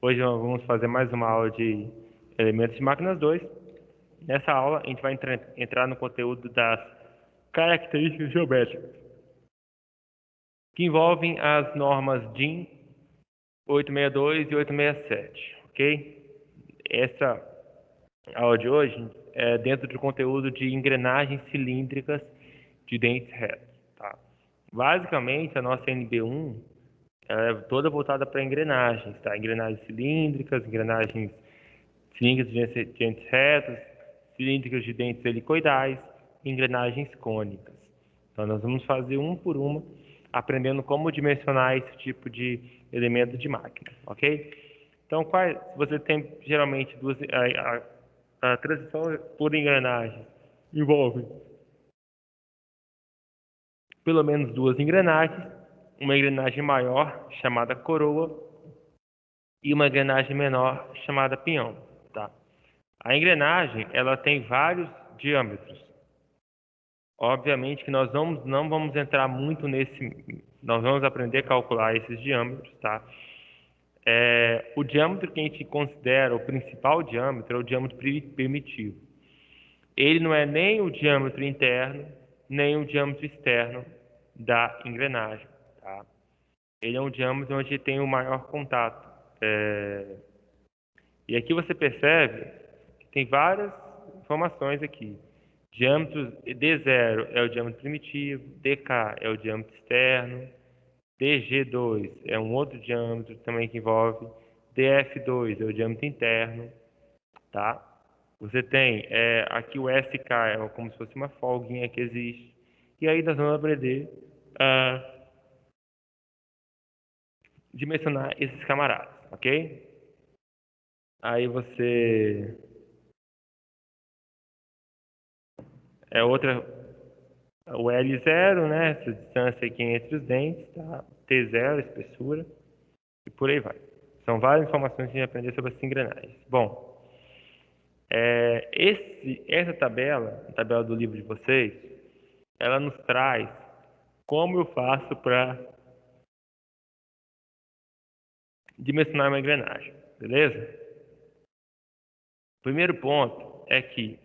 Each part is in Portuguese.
Hoje nós vamos fazer mais uma aula de elementos de máquinas 2. Nessa aula a gente vai entrar no conteúdo das características geométricas, que envolvem as normas DIN 862 e 867, ok? Essa aula de hoje é dentro do conteúdo de engrenagens cilíndricas de dentes retos, tá? Basicamente, a nossa NB1 é toda voltada para engrenagens, tá? Engrenagens cilíndricas, engrenagens cilíndricas de dentes retos, cilíndricas de dentes helicoidais, engrenagens cônicas. Então, nós vamos fazer um por uma, aprendendo como dimensionar esse tipo de elemento de máquina, ok? Então, você tem geralmente duas, a transição por engrenagem envolve pelo menos duas engrenagens, uma engrenagem maior chamada coroa e uma engrenagem menor chamada pinhão, tá? A engrenagem, ela tem vários diâmetros. Obviamente que nós não vamos entrar muito nós vamos aprender a calcular esses diâmetros, tá? O diâmetro que a gente considera o principal diâmetro é o diâmetro primitivo. Ele não é nem o diâmetro interno, nem o diâmetro externo da engrenagem, tá? Ele é um diâmetro onde tem o maior contato. E aqui você percebe que tem várias informações aqui. Diâmetro D0 é o diâmetro primitivo, DK é o diâmetro externo, DG2 é um outro diâmetro também que envolve, DF2 é o diâmetro interno, tá? Você tem aqui o SK, é como se fosse uma folguinha que existe. E aí nós vamos aprender a dimensionar esses camaradas, ok? Aí você... o L0, né? Essa distância aqui entre os dentes, tá? T0, espessura, e por aí vai. São várias informações que a gente vai aprender sobre as engrenagens. Bom, essa tabela, a tabela do livro de vocês, ela nos traz como eu faço para dimensionar uma engrenagem, beleza? O primeiro ponto é que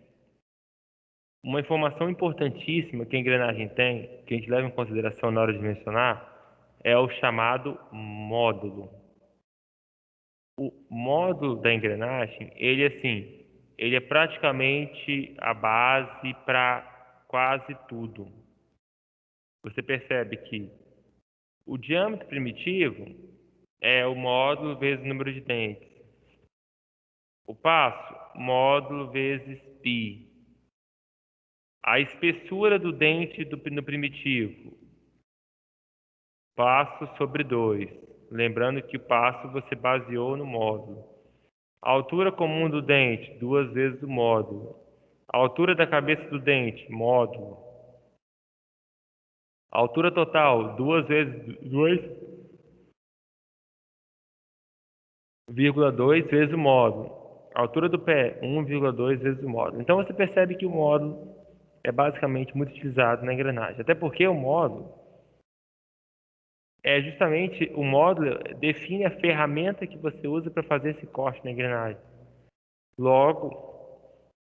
uma informação importantíssima que a engrenagem tem, que a gente leva em consideração na hora de dimensionar, é o chamado módulo. O módulo da engrenagem, ele é praticamente a base para quase tudo. Você percebe que o diâmetro primitivo é o módulo vezes o número de dentes. O passo, módulo vezes π. A espessura do dente no primitivo, passo sobre 2. Lembrando que o passo você baseou no módulo. A altura comum do dente, 2 vezes o módulo. A altura da cabeça do dente, módulo. A altura total, 2 vezes 2,2 vezes o módulo. A altura do pé, 1,2 vezes o módulo. Então você percebe que o módulo é basicamente muito utilizado na engrenagem. Até porque o módulo o módulo define a ferramenta que você usa para fazer esse corte na engrenagem. Logo,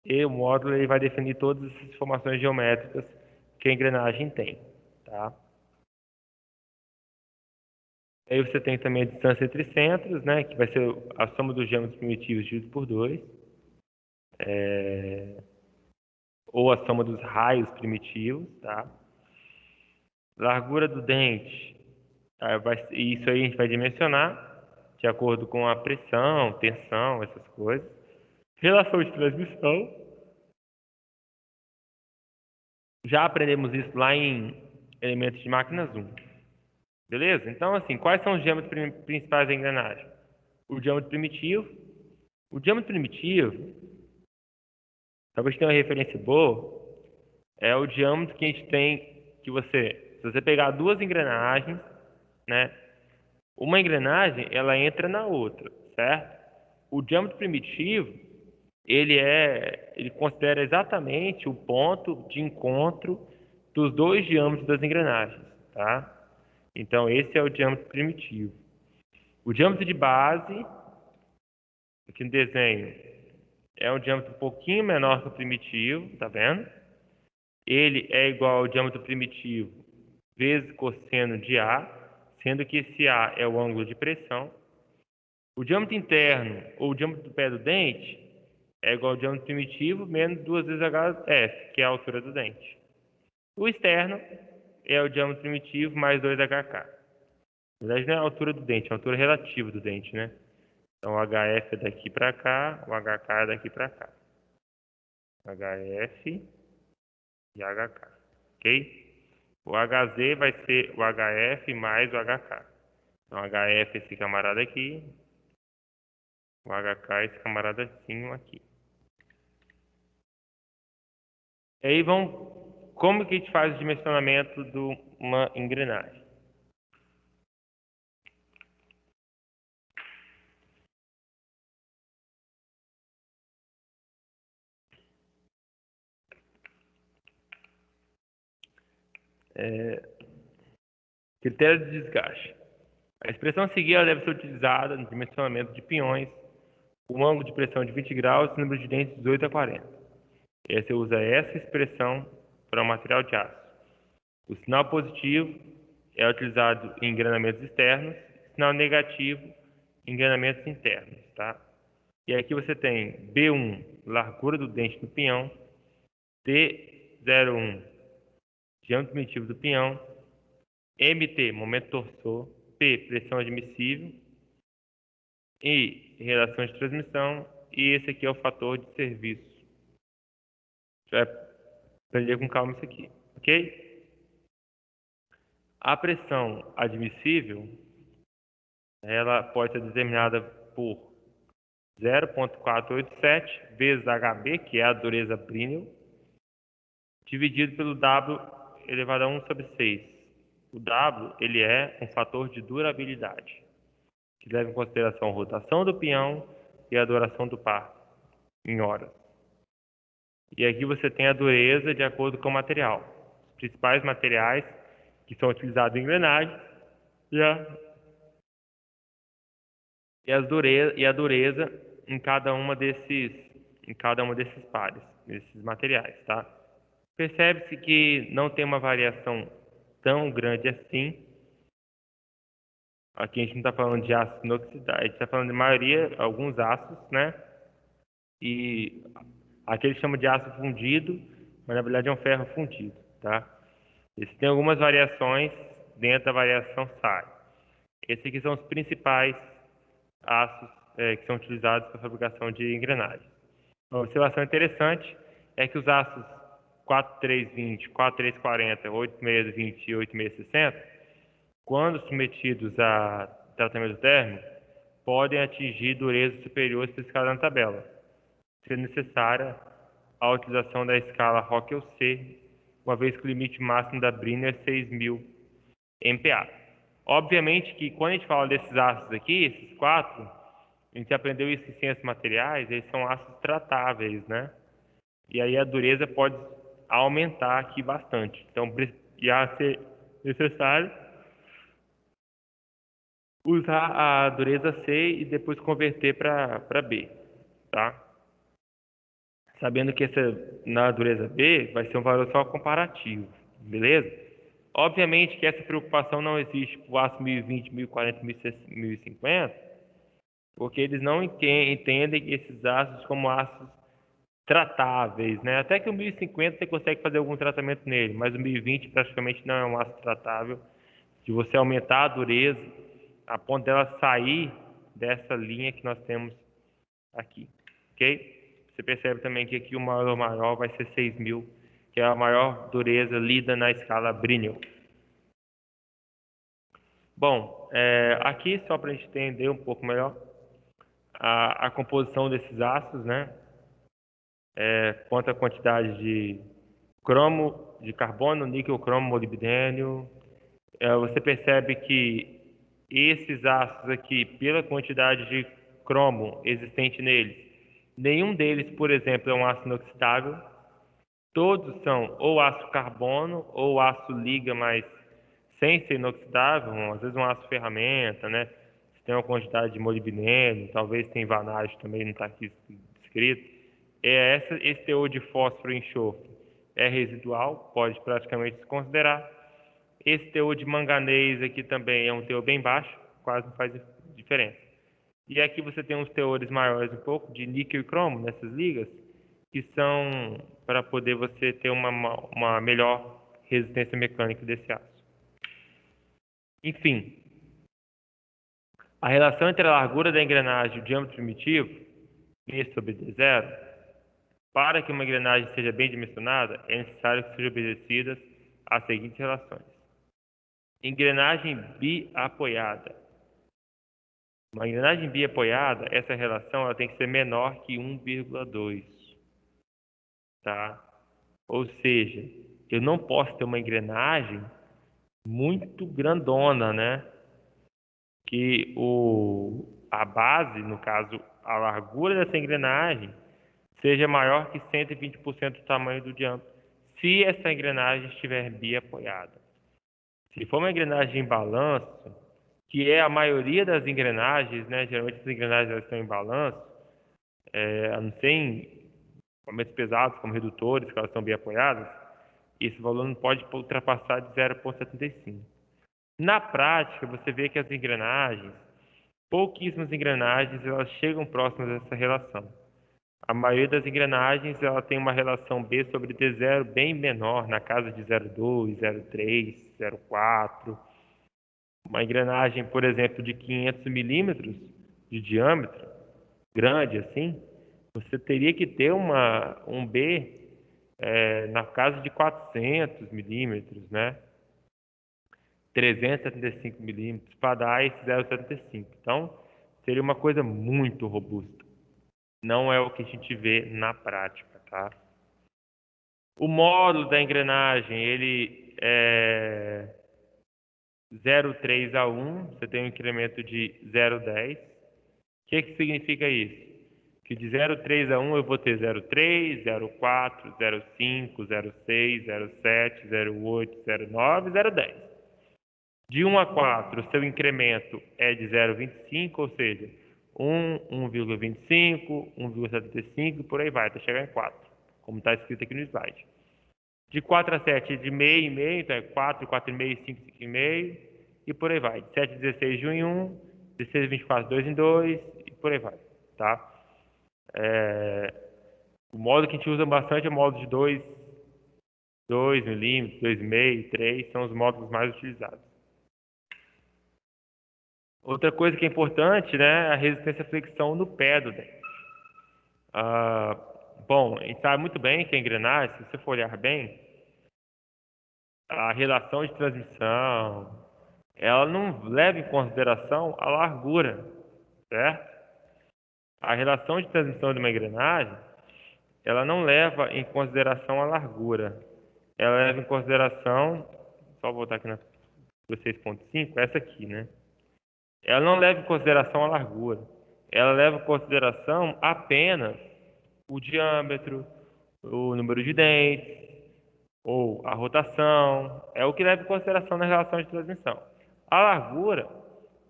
o módulo ele vai definir todas as informações geométricas que a engrenagem tem, tá? Aí você tem também a distância entre centros, né, que vai ser a soma dos diâmetros primitivos dividido por 2, ou a soma dos raios primitivos, tá? Largura do dente, isso aí a gente vai dimensionar de acordo com a pressão, tensão, essas coisas. Relação de transmissão. Já aprendemos isso lá em elementos de máquinas 1. Beleza? Então, assim, quais são os diâmetros principais da engrenagem? O diâmetro primitivo. O diâmetro primitivo, talvez tenha uma referência boa, é o diâmetro que a gente tem, se você pegar duas engrenagens, né? Uma engrenagem, ela entra na outra, certo? O diâmetro primitivo, ele considera exatamente o ponto de encontro dos dois diâmetros das engrenagens, tá? Então, esse é o diâmetro primitivo. O diâmetro de base aqui no desenho, é um diâmetro um pouquinho menor que o primitivo, tá vendo? Ele é igual ao diâmetro primitivo vezes cosseno de A, sendo que esse A é o ângulo de pressão. O diâmetro interno, ou o diâmetro do pé do dente, é igual ao diâmetro primitivo menos 2 vezes HF, que é a altura do dente. O externo é o diâmetro primitivo mais 2HK. Na verdade, não é a altura do dente, é a altura relativa do dente, né? Então, o HF é daqui para cá, o HK é daqui para cá. HF e HK, ok? O HZ vai ser o HF mais o HK. Então, HF é esse camarada aqui, o HK é esse camaradazinho aqui. E aí, como que a gente faz o dimensionamento de uma engrenagem? Critério de desgaste. A expressão a seguir ela deve ser utilizada no dimensionamento de pinhões, com ângulo de pressão de 20 graus e número de dentes de 18 a 40. E aí você usa essa expressão para o material de aço. O sinal positivo é utilizado em engranamentos externos, sinal negativo em engranamentos internos, tá? E aqui você tem B1, largura do dente do pinhão, T01, diâmetro primitivo do pinhão, MT, momento torsor, P, pressão admissível, I, relação de transmissão, e esse aqui é o fator de serviço. Você vai aprender com calma isso aqui, ok? A pressão admissível, ela pode ser determinada por 0,487 vezes HB, que é a dureza Brinell, dividido pelo W elevado a 1 sobre 6. O W ele é um fator de durabilidade, que leva em consideração a rotação do pinhão e a duração do par em horas. E aqui você tem a dureza de acordo com o material. Os principais materiais que são utilizados em engrenagens e a dureza em cada uma desses pares, desses materiais, tá? Percebe-se que não tem uma variação tão grande assim. Aqui a gente não está falando de ácido inoxidável, a gente está falando de maioria, alguns ácidos, né? E aqui eles chamam de aço fundido, mas na verdade é um ferro fundido, tá? Esse tem algumas variações dentro da variação SAI. Esses aqui são os principais aços que são utilizados para a fabricação de engrenagens. Uma observação interessante é que os aços 4320, 4340, 8620 e 8660, quando submetidos a tratamento térmico, podem atingir dureza superior especificada na tabela, sendo necessária a utilização da escala Rockwell C, uma vez que o limite máximo da Brinell é 6.000 MPa. Obviamente que quando a gente fala desses ácidos aqui, esses quatro, a gente aprendeu isso em ciências materiais, eles são ácidos tratáveis, né? E aí a dureza pode aumentar aqui bastante. Então, ia ser necessário usar a dureza C e depois converter para B, tá? Sabendo que na dureza B vai ser um valor só comparativo, beleza? Obviamente que essa preocupação não existe para o aço 1020, 1040, 1050, porque eles não entendem esses ácidos como ácidos tratáveis, né? Até que o 1050 você consegue fazer algum tratamento nele, mas o 1020 praticamente não é um ácido tratável. Se você aumentar a dureza, a ponto dela sair dessa linha que nós temos aqui, ok? Você percebe também que aqui o valor maior vai ser 6.000, que é a maior dureza lida na escala Brinell. Bom, aqui só para a gente entender um pouco melhor a composição desses ácidos, né? Quanto à quantidade de cromo, de carbono, níquel, cromo, molibdênio. Você percebe que esses ácidos aqui, pela quantidade de cromo existente neles, nenhum deles, por exemplo, é um ácido inoxidável. Todos são ou ácido carbono ou ácido liga, mas sem ser inoxidável, às vezes um aço ferramenta, né? Você tem uma quantidade de molibdênio, talvez tenha vanádio também, não está aqui escrito. Esse teor de fósforo e enxofre é residual, pode praticamente se considerar. Esse teor de manganês aqui também é um teor bem baixo, quase não faz diferença. E aqui você tem uns teores maiores um pouco de níquel e cromo nessas ligas, que são para poder você ter uma melhor resistência mecânica desse aço. Enfim, a relação entre a largura da engrenagem e o diâmetro primitivo, V sobre D0, para que uma engrenagem seja bem dimensionada, é necessário que sejam obedecidas as seguintes relações. Engrenagem biapoiada. Uma engrenagem biapoiada, essa relação ela tem que ser menor que 1,2. Tá? Ou seja, eu não posso ter uma engrenagem muito grandona, né? Que a base, no caso, a largura dessa engrenagem, seja maior que 120% do tamanho do diâmetro, se essa engrenagem estiver biapoiada. Se for uma engrenagem em balanço, que é a maioria das engrenagens, né? Geralmente as engrenagens elas estão em balanço, a não ser em equipamentos pesados, como redutores, que elas estão bem apoiadas, esse valor não pode ultrapassar de 0,75. Na prática, você vê que as engrenagens, pouquíssimas engrenagens, elas chegam próximas dessa relação. A maioria das engrenagens ela tem uma relação B sobre D0 bem menor, na casa de 0,2, 0,3, 0,4. Uma engrenagem, por exemplo, de 500 milímetros de diâmetro, grande assim, você teria que ter um B na casa de 400 milímetros, né? 375 milímetros para dar esse 0,75. Então, seria uma coisa muito robusta. Não é o que a gente vê na prática, tá? O módulo da engrenagem, ele é 0,3 a 1, você tem um incremento de 0,10. O que significa isso? Que de 0,3 a 1 eu vou ter 0,3, 0,4, 0,5, 0,6, 0,7, 0,8, 0,9, 0,10. De 1 a 4, o seu incremento é de 0,25, ou seja, 1, 1,25, 1,75, por aí vai, até chegar em 4, como está escrito aqui no slide. De 4 a 7, de meio em meio, então é 4, 4,5, 5, 5,5, e por aí vai. De 7 a 16, de 1 em 1, 16 a 24, 2 em 2, e por aí vai, tá? O modo que a gente usa bastante é o modo de 2 milímetros, 2,5, 3, são os módulos mais utilizados. Outra coisa que é importante, né, é a resistência à fricção no pé do dente. Bom, a gente sabe muito bem que a engrenagem, se você for olhar bem, a relação de transmissão, ela não leva em consideração a largura, certo? A relação de transmissão de uma engrenagem, ela não leva em consideração a largura. Ela leva em consideração, só voltar aqui na 6.5, essa aqui, né? Ela não leva em consideração a largura. Ela leva em consideração apenas o diâmetro, o número de dentes, ou a rotação. É o que leva em consideração na relação de transmissão. A largura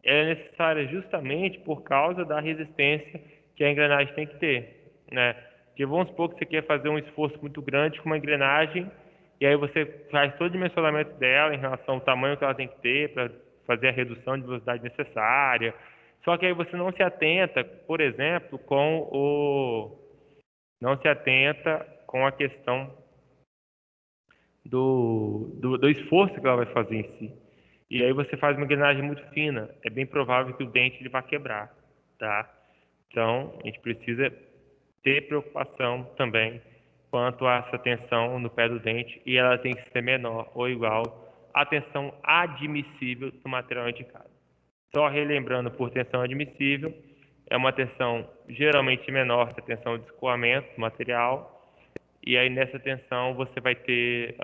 é necessária justamente por causa da resistência que a engrenagem tem que ter, né? Porque vamos supor que você quer fazer um esforço muito grande com uma engrenagem e aí você faz todo o dimensionamento dela em relação ao tamanho que ela tem que ter para fazer a redução de velocidade necessária. Só que aí você não se atenta, por exemplo, não se atenta com a questão do esforço que ela vai fazer em si. E aí você faz uma engrenagem muito fina, é bem provável que o dente ele vá quebrar, tá? Então, a gente precisa ter preocupação também quanto a essa tensão no pé do dente, e ela tem que ser menor ou igual à tensão admissível do material indicado. Só relembrando, por tensão admissível, é uma tensão geralmente menor que a tensão de escoamento do material, e aí nessa tensão você vai ter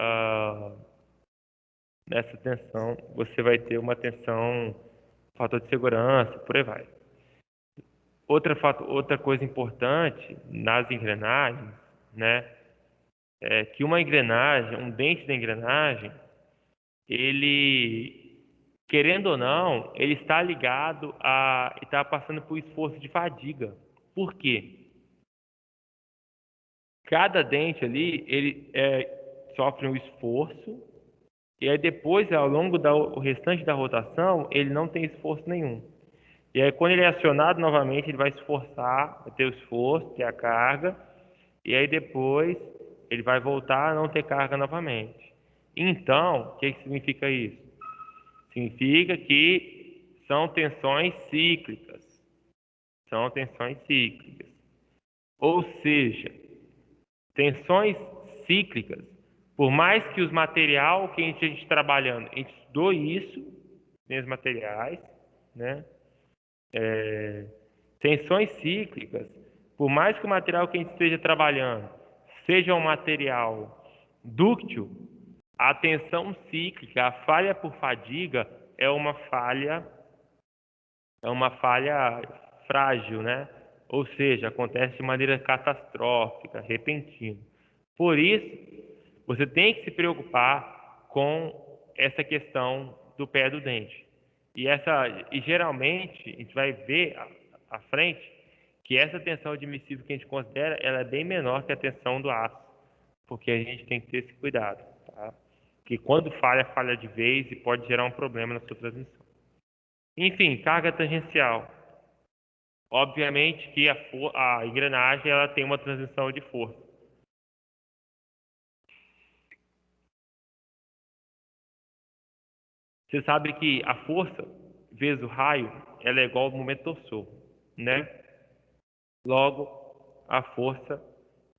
uma tensão, fator de segurança, por aí vai. Outra coisa importante nas engrenagens, né, é que uma engrenagem, um dente da engrenagem, ele querendo ou não, ele está ligado a está passando por esforço de fadiga. Por quê? Cada dente ali, ele sofre um esforço e aí depois, ao longo o restante da rotação, ele não tem esforço nenhum. E aí quando ele é acionado novamente, ele vai se esforçar, vai ter o esforço, ter a carga, e aí depois ele vai voltar a não ter carga novamente. Então, o que significa isso? Significa que são tensões cíclicas. São tensões cíclicas. Ou seja, tensões cíclicas, por mais que os material que a gente esteja trabalhando, a gente estudou isso, nesses materiais, né? Tensões cíclicas, por mais que o material que a gente esteja trabalhando seja um material dúctil, a tensão cíclica, a falha por fadiga, é uma falha frágil, né? Ou seja, acontece de maneira catastrófica, repentina. Por isso, você tem que se preocupar com essa questão do pé do dente. E geralmente a gente vai ver à frente que essa tensão admissível que a gente considera, ela é bem menor que a tensão do aço, porque a gente tem que ter esse cuidado, tá? Porque quando falha, falha de vez e pode gerar um problema na sua transmissão. Enfim, carga tangencial. Obviamente que a engrenagem ela tem uma transmissão de força. Você sabe que a força vezes o raio, ela é igual ao momento torsor, né? Logo, a força,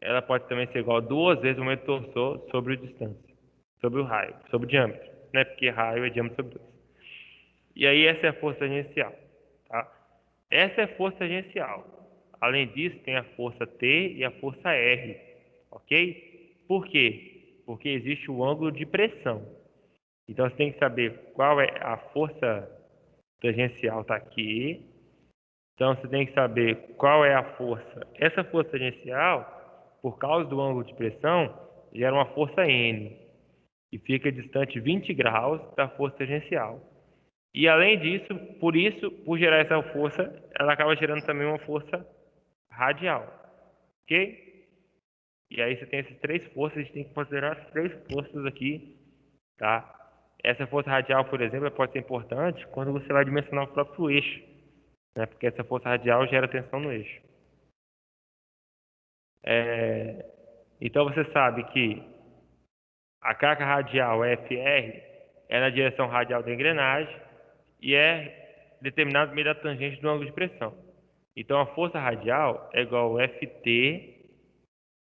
ela pode também ser igual a 2 vezes o momento torsor sobre a distância, sobre o raio, sobre o diâmetro, né? Porque raio é diâmetro sobre 2. E aí essa é a força tangencial, tá? Essa é a força tangencial. Além disso, tem a força T e a força R, ok? Por quê? Porque existe o ângulo de pressão. Então você tem que saber qual é a força tangencial, está aqui. Então você tem que saber qual é a força. Essa força tangencial, por causa do ângulo de pressão, gera uma força N, e fica distante 20 graus da força tangencial. E além disso, por gerar essa força, ela acaba gerando também uma força radial, ok? E aí você tem essas três forças, a gente tem que considerar as três forças aqui, tá? Essa força radial, por exemplo, pode ser importante quando você vai dimensionar o próprio eixo, né? Porque essa força radial gera tensão no eixo. Então você sabe que a carga radial FR é na direção radial da engrenagem e é determinado por meio da tangente do ângulo de pressão. Então a força radial é igual a Ft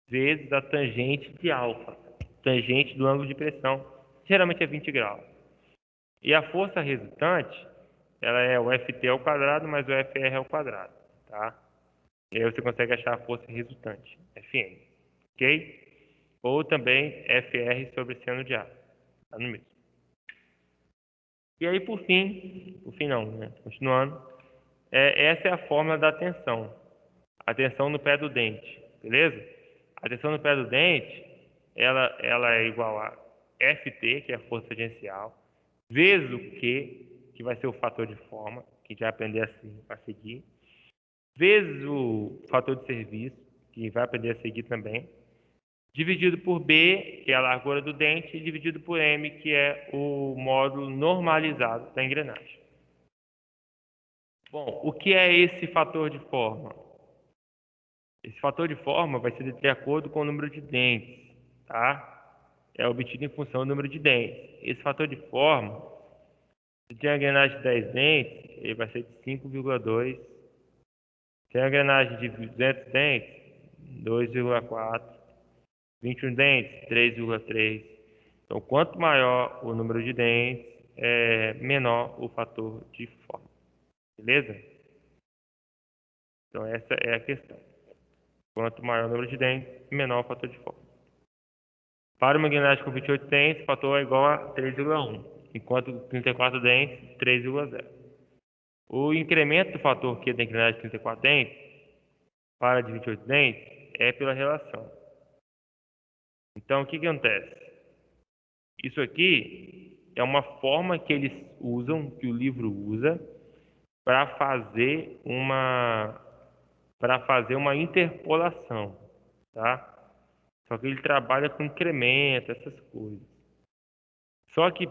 vezes a tangente de alfa, tangente do ângulo de pressão, geralmente é 20 graus. E a força resultante, ela é o Ft ao quadrado mais o Fr ao quadrado, tá? E aí você consegue achar a força resultante, Fn, ok? Ou também Fr sobre seno de A, tá no mesmo. E aí, por fim não, né? Continuando, essa é a fórmula da tensão. A tensão no pé do dente, beleza? A tensão no pé do dente, ela é igual a Ft, que é a força tangencial, vezes o Q, que vai ser o fator de forma, que a gente vai aprender assim a seguir, vezes o fator de serviço, que vai aprender a seguir também, dividido por B, que é a largura do dente, e dividido por M, que é o módulo normalizado da engrenagem. Bom, o que é esse fator de forma? Esse fator de forma vai ser de acordo com o número de dentes, tá? É obtido em função do número de dentes. Esse fator de forma, se tem a engrenagem de 10 dentes, ele vai ser de 5,2. Se tem a engrenagem de 200 dentes, 2,4. 21 dentes, 3,3. Então, quanto maior o número de dentes, menor o fator de forma. Beleza? Então, essa é a questão. Quanto maior o número de dentes, menor o fator de forma. Para uma engrenagem com 28 dentes, o fator é igual a 3,1, enquanto 34 dentes, 3,0. O incremento do fator Q da engrenagem de 34 dentes para de 28 dentes é pela relação. Então, o que acontece? Isso aqui é uma forma que eles usam, que o livro usa, para fazer uma interpolação, tá? Só que ele trabalha com incremento, essas coisas. Só que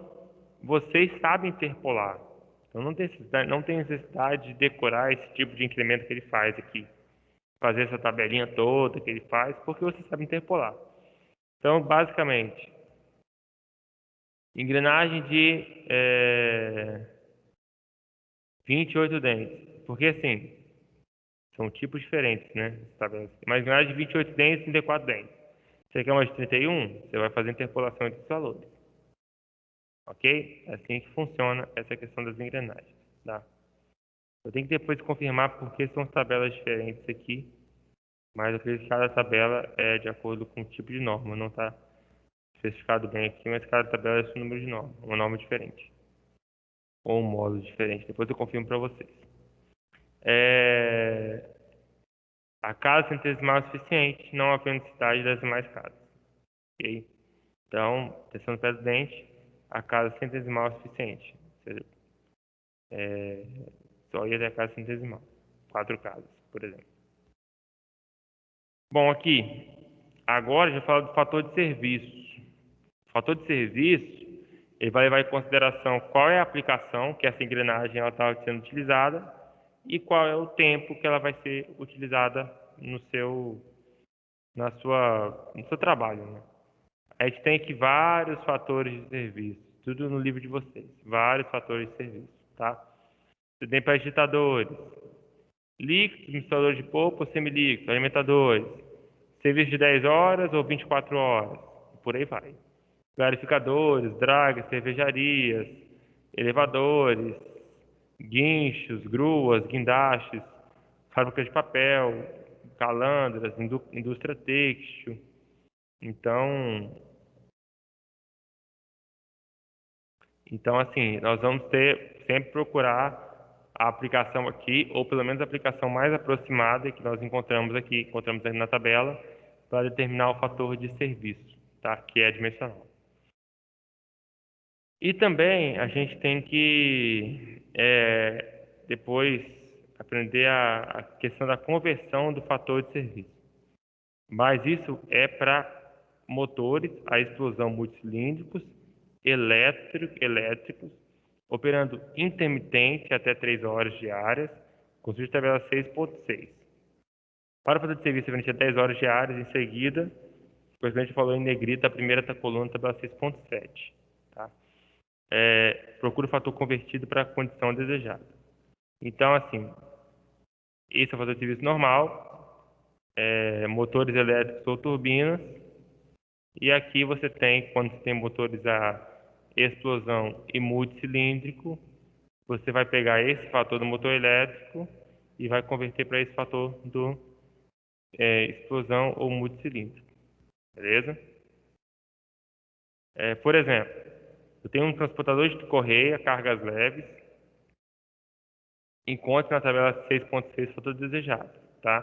vocês sabem interpolar. Então não tem necessidade de decorar esse tipo de incremento que ele faz aqui. Fazer essa tabelinha toda que ele faz, porque você sabe interpolar. Então, basicamente, engrenagem de 28 dentes. Porque assim, são tipos diferentes, né? Mas engrenagem de 28 dentes e 34 dentes. Você quer uma de 31? Você vai fazer interpolação entre os valores. Ok? É assim que funciona essa questão das engrenagens. Tá? Eu tenho que depois confirmar porque são tabelas diferentes aqui. Mas eu acredito que cada tabela é de acordo com o tipo de norma. Não está especificado bem aqui, mas cada tabela é seu número de norma. Uma norma diferente. Ou um módulo diferente. Depois eu confirmo para vocês. A casa centesimal é suficiente, não há necessidade das demais casas. Ok? Então, testando o presidente, a casa centesimal é suficiente. Ou seja, só ir até a casa centesimal. 4 casas, por exemplo. Bom, aqui, agora já falo do fator de serviço. O fator de serviço, ele vai levar em consideração qual é a aplicação que essa engrenagem está sendo utilizada e qual é o tempo que ela vai ser utilizada no seu trabalho, né? A gente tem aqui vários fatores de serviço, tudo no livro de vocês, vários fatores de serviço, tá? Você tem para agitadores, líquidos, misturadores de polpa ou semilíquidos, alimentadores, serviço de 10 horas ou 24 horas, por aí vai. Clarificadores, dragas, cervejarias, elevadores, guinchos, gruas, guindastes, fábricas de papel, calandras, indústria têxtil. Então, assim, nós vamos ter sempre procurar a aplicação aqui, ou pelo menos a aplicação mais aproximada que nós encontramos aqui na tabela, para determinar o fator de serviço, tá? Que é dimensional. E também a gente tem que depois aprender a questão da conversão do fator de serviço. Mas isso é para motores a explosão multicilíndricos elétricos, operando intermitente até 3 horas diárias, consulta tabela 6.6. Para fazer de serviço referente a 10 horas diárias, em seguida, o presidente falou em negrita a primeira coluna, tabela 6.7. Tá? Procura o fator convertido para a condição desejada. Então, assim, esse é o fator de serviço normal, motores elétricos ou turbinas. E aqui você tem, quando você tem motores a explosão e multicilíndrico, você vai pegar esse fator do motor elétrico e vai converter para esse fator do explosão ou multicilíndrico. Beleza? Por exemplo, eu tenho um transportador de correia, cargas leves. Encontre na tabela 6.6 o fator desejado, tá?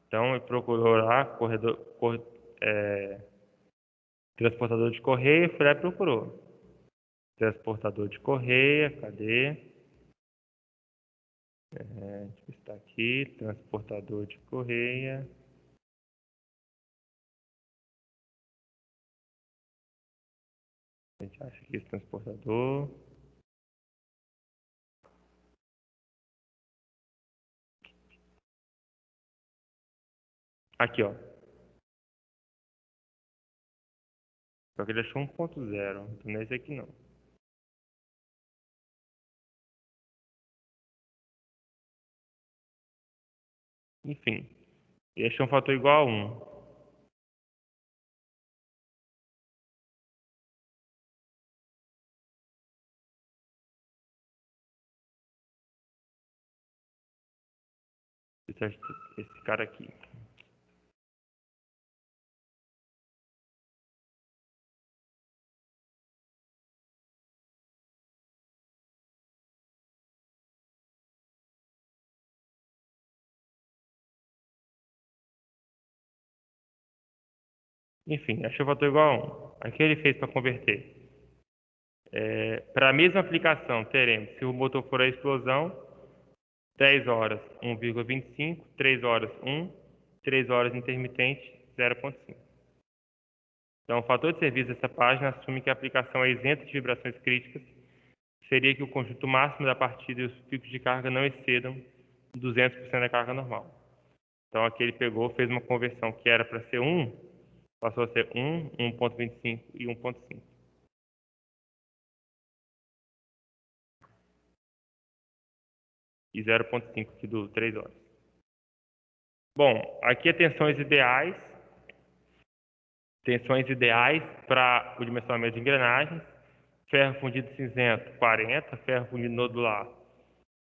Então, eu procurou lá, transportador de correia, foi lá e procurou. Transportador de correia, cadê? Deixa eu ver se está aqui, transportador de correia. A gente acha aqui esse transportador. Aqui, ó. Só que ele achou 1.0, então não é esse aqui não. Enfim, ele achou um fator igual a 1. Esse cara aqui. Enfim, achou o fator igual a 1. Aqui ele fez para converter. Para a mesma aplicação, teremos, se o motor for a explosão, 10 horas 1,25, 3 horas 1, 3 horas intermitente 0,5. Então, o fator de serviço dessa página assume que a aplicação é isenta de vibrações críticas, seria que o conjunto máximo da partida e os picos de carga não excedam 200% da carga normal. Então, aqui ele pegou, fez uma conversão que era para ser 1, passou a ser 1, 1,25 e 1,5. E 0,5 aqui do 3 horas. Bom, aqui é tensões ideais para o dimensionamento de engrenagens. Ferro fundido cinzento, 40, ferro fundido nodular,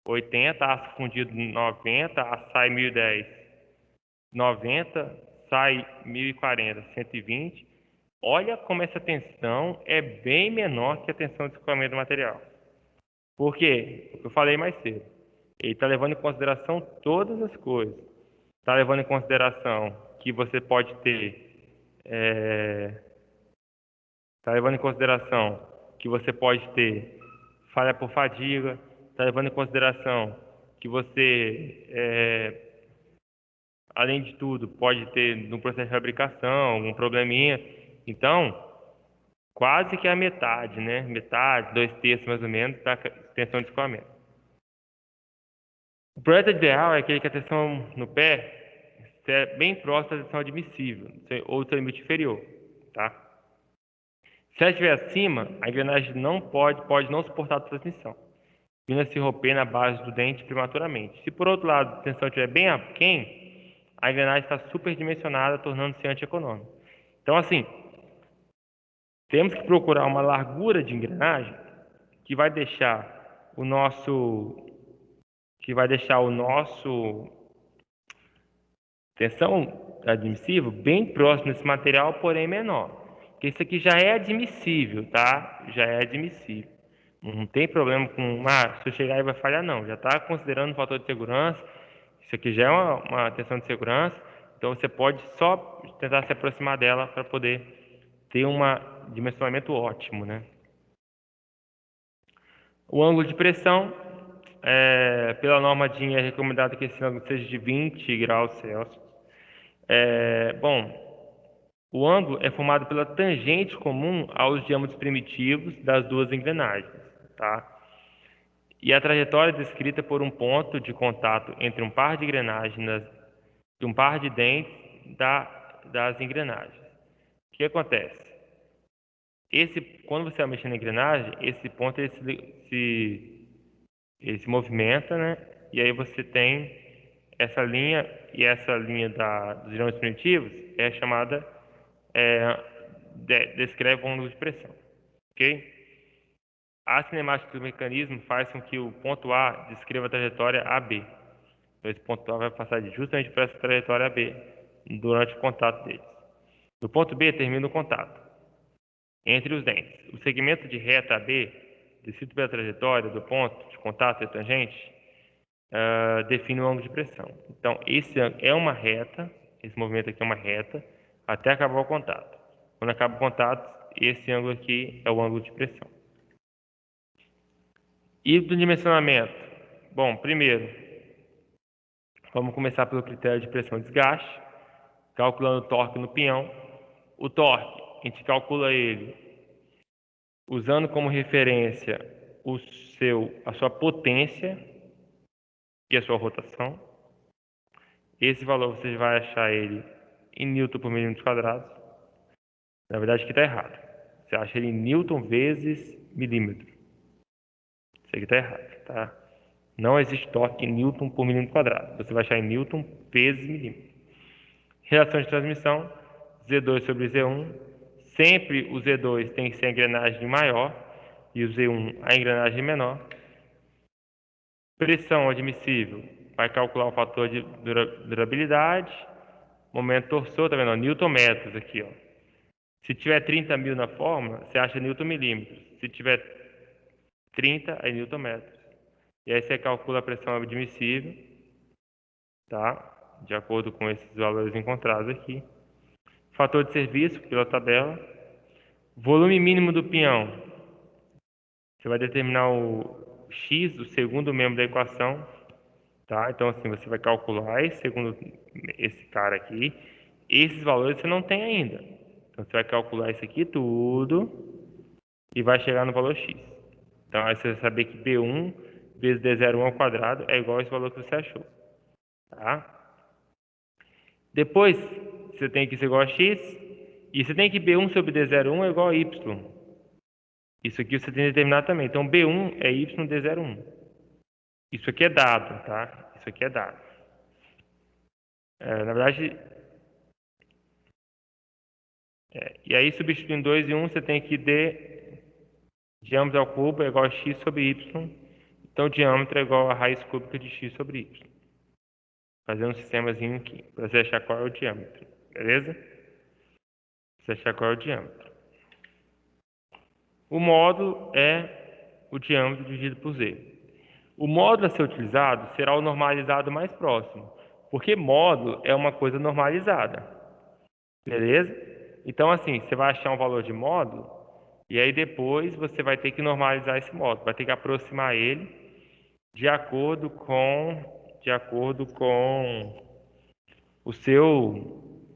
80, aço fundido 90, açaí 1010, 90, SAI 1040, 120. Olha como essa tensão é bem menor que a tensão de escoamento do material. Por quê? Eu falei mais cedo. Ele está levando em consideração todas as coisas. Está levando em consideração que você pode ter... Está levando em consideração que você pode ter falha por fadiga. Está levando em consideração que você... além de tudo, pode ter no processo de fabricação algum probleminha. Então, quase que a metade, né? Metade, 2/3 mais ou menos, da tensão de escoamento. O projeto ideal é aquele que a tensão no pé é bem próxima da tensão admissível, ou do seu limite inferior, tá? Se ela estiver acima, a engrenagem pode não suportar a transmissão, vindo a se romper na base do dente prematuramente. Se por outro lado a tensão estiver bem aquém, a engrenagem está superdimensionada, tornando-se antieconômica. Então, assim, temos que procurar uma largura de engrenagem que vai deixar o nosso tensão admissível bem próximo desse material, porém menor. Porque isso aqui já é admissível, tá? Já é admissível. Não tem problema com, se eu chegar e vai falhar, não. Já está considerando o fator de segurança. Isso aqui já é uma tensão de segurança. Então você pode só tentar se aproximar dela para poder ter um dimensionamento ótimo, né? O ângulo de pressão, pela norma DIN, é recomendado que esse ângulo seja de 20 graus Celsius. O ângulo é formado pela tangente comum aos diâmetros primitivos das duas engrenagens, tá? E a trajetória é descrita por um ponto de contato entre um par de engrenagens e um par de dentes das engrenagens. O que acontece? Quando você vai mexer na engrenagem, esse ponto ele se movimenta, né? E aí você tem essa linha, e essa linha dos diâmetros primitivos é chamada, descreve o ângulo de pressão, ok? A cinemática do mecanismo faz com que o ponto A descreva a trajetória AB. Então, esse ponto A vai passar justamente por essa trajetória AB durante o contato deles. No ponto B termina o contato entre os dentes. O segmento de reta AB, descrito pela trajetória do ponto de contato e tangente, define o ângulo de pressão. Então, esse é uma reta, esse movimento aqui é uma reta, até acabar o contato. Quando acaba o contato, esse ângulo aqui é o ângulo de pressão. E do dimensionamento? Bom, primeiro, vamos começar pelo critério de pressão e desgaste, calculando o torque no pinhão. O torque, a gente calcula ele usando como referência a sua potência e a sua rotação. Esse valor você vai achar ele em Newton por milímetro quadrado. Na verdade, aqui está errado. Você acha ele em Newton vezes milímetro. Isso aqui está errado, tá? Não existe torque em Newton por milímetro quadrado. Você vai achar em Newton vezes milímetro. Relação de transmissão, Z2 sobre Z1. Sempre o Z2 tem que ser a engrenagem maior e o Z1 a engrenagem menor. Pressão admissível, vai calcular o fator de durabilidade. Momento torsor, tá vendo? Newton metros aqui, ó. Se tiver 30.000 na fórmula, você acha Newton milímetros. Se tiver 30, é Newton metros. E aí você calcula a pressão admissível, tá? De acordo com esses valores encontrados aqui. Fator de serviço, pela tabela. Volume mínimo do pinhão. Você vai determinar o x, o segundo membro da equação, tá? Então, assim, você vai calcular esse segundo, esse cara aqui. Esses valores você não tem ainda. Então, você vai calcular isso aqui tudo e vai chegar no valor x. Então, aí você vai saber que B1 vezes D01 ao quadrado é igual a esse valor que você achou, tá? Depois, você tem que ser igual a x, e você tem que B1 sobre D01 é igual a y. Isso aqui você tem que determinar também. Então, B1 é y D01. Isso aqui é dado, tá? Isso aqui é dado. Na verdade, e aí substituindo 2 e 1, você tem que D diâmetro ao cubo é igual a x sobre y. Então, diâmetro é igual a raiz cúbica de x sobre y. Fazer um sistemazinho aqui, para você achar qual é o diâmetro, beleza? Você achar qual é o diâmetro. O módulo é o diâmetro dividido por z. O módulo a ser utilizado será o normalizado mais próximo, porque módulo é uma coisa normalizada, beleza? Então, assim, você vai achar um valor de módulo, e aí depois você vai ter que normalizar esse módulo, vai ter que aproximar ele de acordo com o seu,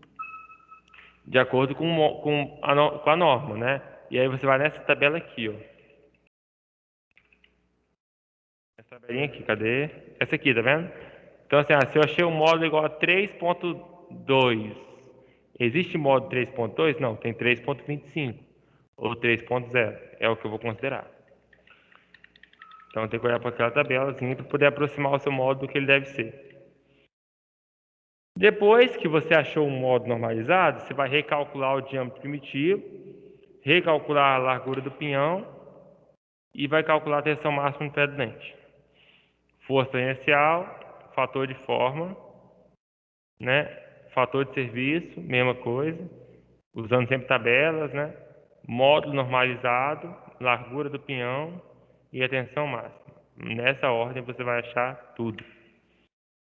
de acordo com a norma, né? E aí você vai nessa tabela aqui, ó. Essa tabelinha aqui, cadê? Essa aqui, tá vendo? Então, assim, se eu achei um módulo igual a 3.2, existe módulo 3.2? Não, tem 3.25 ou 3.0, é o que eu vou considerar. Então, tem que olhar para aquela tabelazinha para poder aproximar o seu módulo do que ele deve ser. Depois que você achou um módulo normalizado, você vai recalcular o diâmetro primitivo, recalcular a largura do pinhão e vai calcular a tensão máxima no pé do dente. Força inercial, fator de forma, né? Fator de serviço, mesma coisa, usando sempre tabelas, né? Módulo normalizado, largura do pinhão e a tensão máxima. Nessa ordem você vai achar tudo.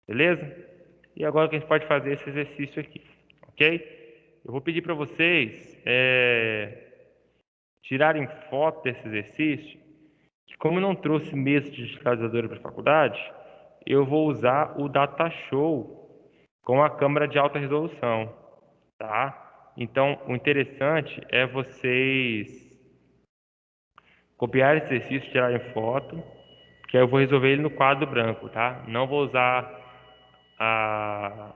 Beleza? E agora que a gente pode fazer esse exercício aqui, ok? Eu vou pedir para vocês tirarem foto desse exercício, que como eu não trouxe mesa digitalizadora para a faculdade, eu vou usar o Datashow com a câmera de alta resolução, tá? Então, o interessante é vocês copiarem esse exercício, tirarem foto, que aí eu vou resolver ele no quadro branco, tá? Não vou usar a...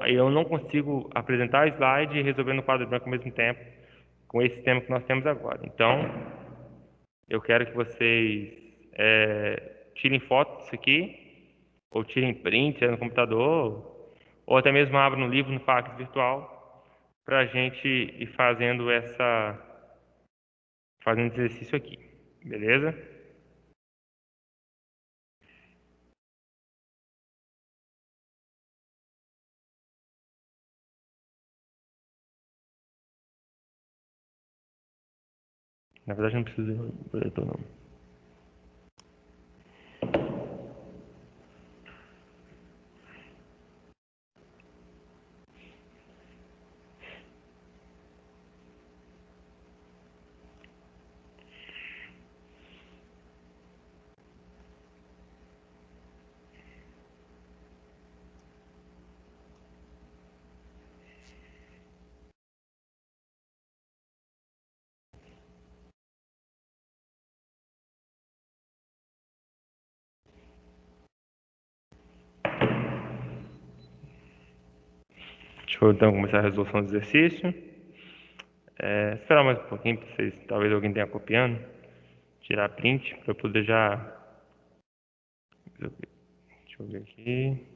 eu não consigo apresentar slide e resolver no quadro branco ao mesmo tempo, com esse tema que nós temos agora. Então, eu quero que vocês tirem foto disso aqui, ou tirem print no computador, ou até mesmo abram no livro, no Fax virtual, para a gente ir fazendo fazendo esse exercício aqui, beleza? Na verdade, não precisa de projetor, não. Deixa eu então começar a resolução do exercício. Esperar mais um pouquinho para vocês, talvez alguém tenha copiando, tirar print para eu poder já. Deixa eu ver aqui.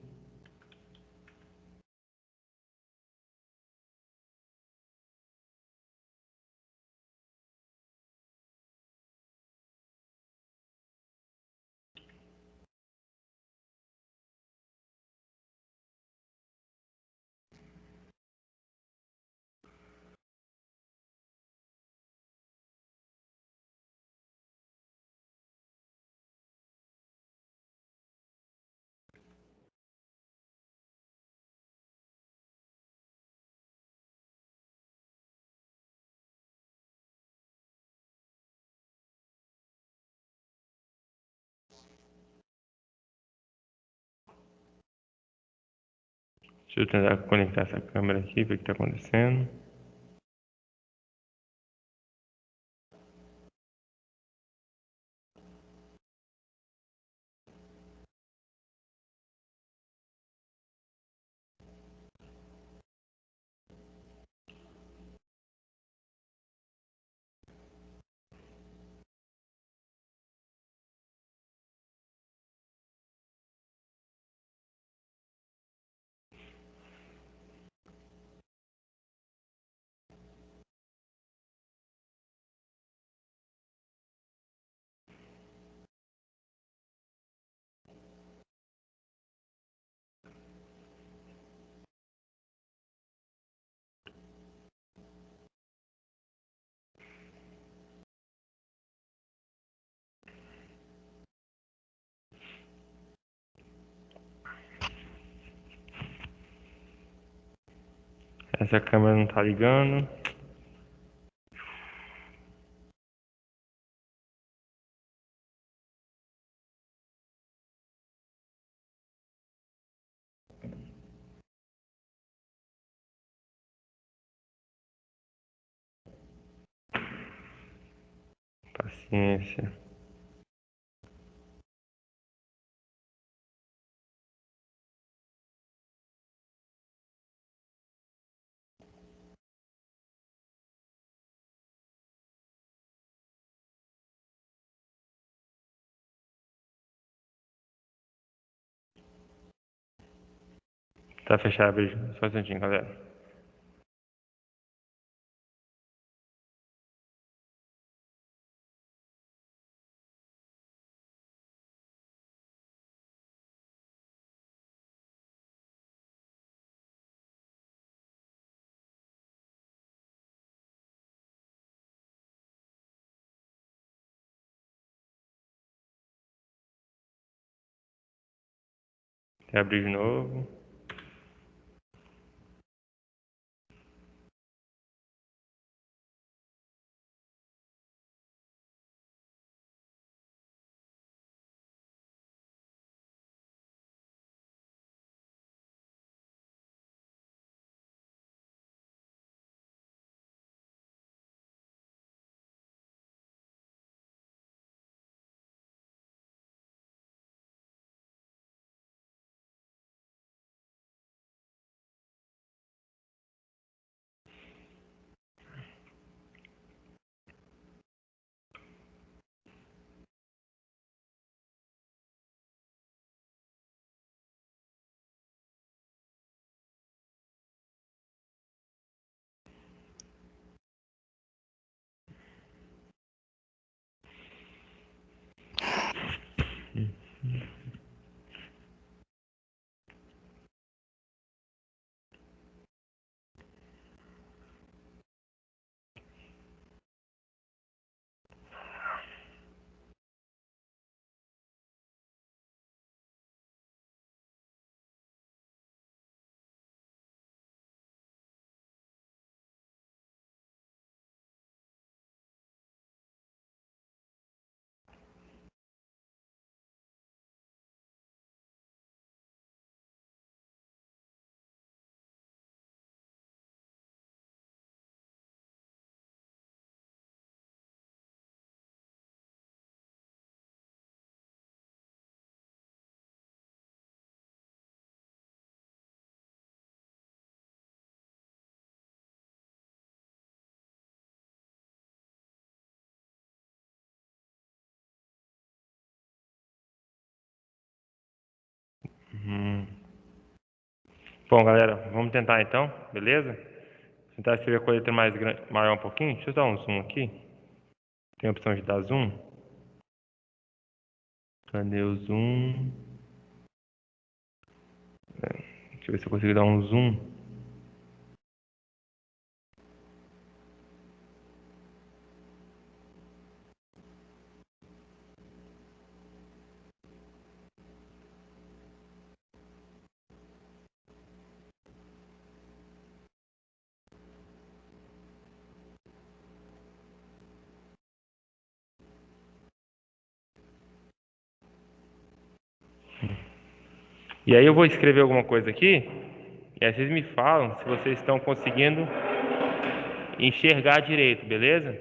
Deixa eu tentar conectar essa câmera aqui, ver o que está acontecendo. Essa câmera não tá ligando. Paciência. Tá fechado, beijo. Só um instantinho, galera. Quer abrir de novo. Bom, galera, vamos tentar então, beleza? Tentar escrever a coisa maior um pouquinho. Deixa eu dar um zoom aqui. Tem a opção de dar zoom. Cadê o zoom? Deixa eu ver se eu consigo dar um zoom. E aí eu vou escrever alguma coisa aqui. E aí vocês me falam se vocês estão conseguindo enxergar direito, beleza?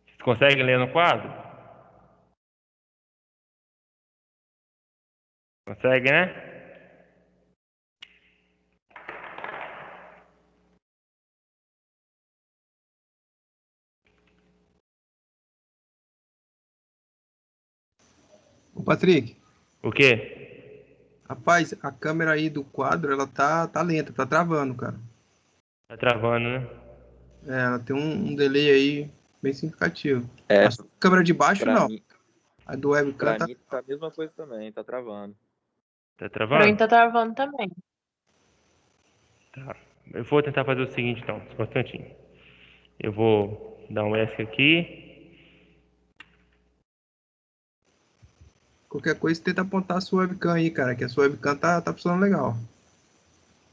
Vocês conseguem ler no quadro? Consegue, né? Ô, Patrick, O quê? rapaz, a câmera aí do quadro, ela tá lenta, tá travando, cara. Tá travando, né? É, ela tem um delay aí bem significativo. É, A sua câmera de baixo, pra não. mim, A do webcam pra tá... mim tá a mesma coisa também, tá travando. Tá Pra mim travando? tá travando também. Tá. Eu vou tentar fazer o seguinte, então. Só um instantinho. Eu vou dar um S aqui. Qualquer coisa, tenta apontar a sua webcam aí, cara, que a sua webcam tá funcionando legal.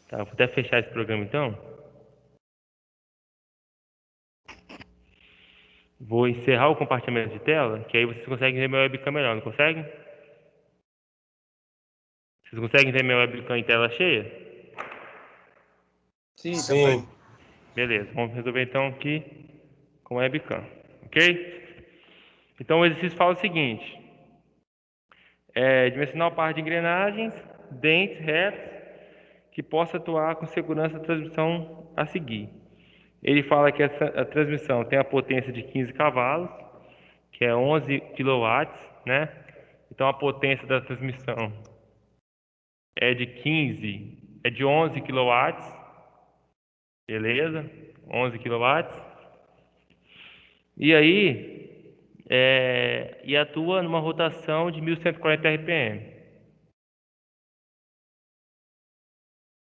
Tá, vou até fechar esse programa, então. Vou encerrar o compartilhamento de tela, que aí vocês conseguem ver meu webcam melhor, não conseguem? Vocês conseguem ver meu webcam em tela cheia? Sim. Beleza, vamos resolver então aqui com webcam, ok? Então o exercício fala o seguinte: dimensionar o par de engrenagens, dentes retos, que possa atuar com segurança na transmissão a seguir. Ele fala que a transmissão tem a potência de 15 cavalos, que é 11 quilowatts, né? Então a potência da transmissão é de 11 quilowatts, beleza? 11 quilowatts. E aí, e atua numa rotação de 1140 RPM.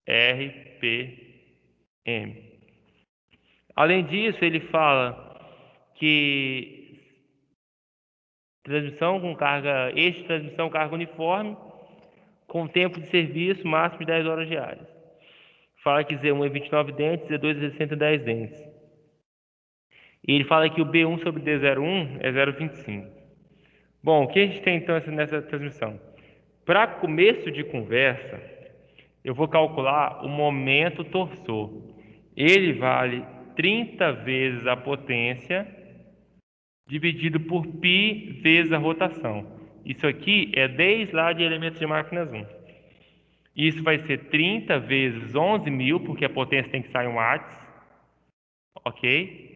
RPM. Além disso, ele fala que transmissão com carga, eixo de transmissão carga uniforme, com tempo de serviço máximo de 10 horas diárias. Fala que Z1 é 29 dentes, Z2 é 110 dentes. E ele fala que o B1 sobre D01 é 0,25. Bom, o que a gente tem então nessa transmissão? Para começo de conversa, eu vou calcular o momento torsor. Ele vale 30 vezes a potência dividido por π vezes a rotação. Isso aqui é desde lá de elementos de máquinas 1. Isso vai ser 30 vezes 11.000, porque a potência tem que sair em watts, ok?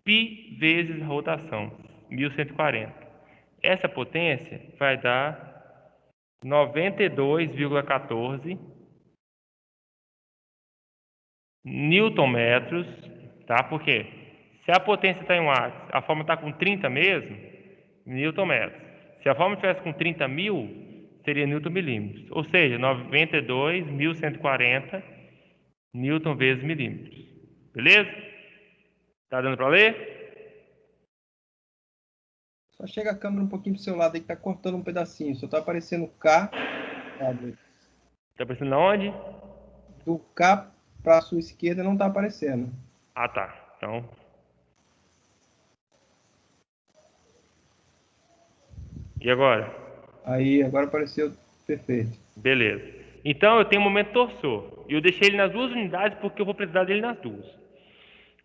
Π vezes a rotação, 1140. Essa potência vai dar 92,14 newton-metros, tá? Por quê? Se a potência está em watts, a forma está com 30 mesmo, newton-metros. Se a forma tivesse com 30.000, seria newton-milímetros. Ou seja, 92.140 newton vezes milímetros. Beleza? Tá dando para ler? Só chega a câmera um pouquinho pro seu lado aí que tá cortando um pedacinho. Só tá aparecendo K. Tá aparecendo aonde? Do K pra sua esquerda não tá aparecendo. Ah, tá. Então, e agora? Aí, agora apareceu perfeito. Beleza. Então eu tenho um momento torsor. E eu deixei ele nas duas unidades porque eu vou precisar dele nas duas.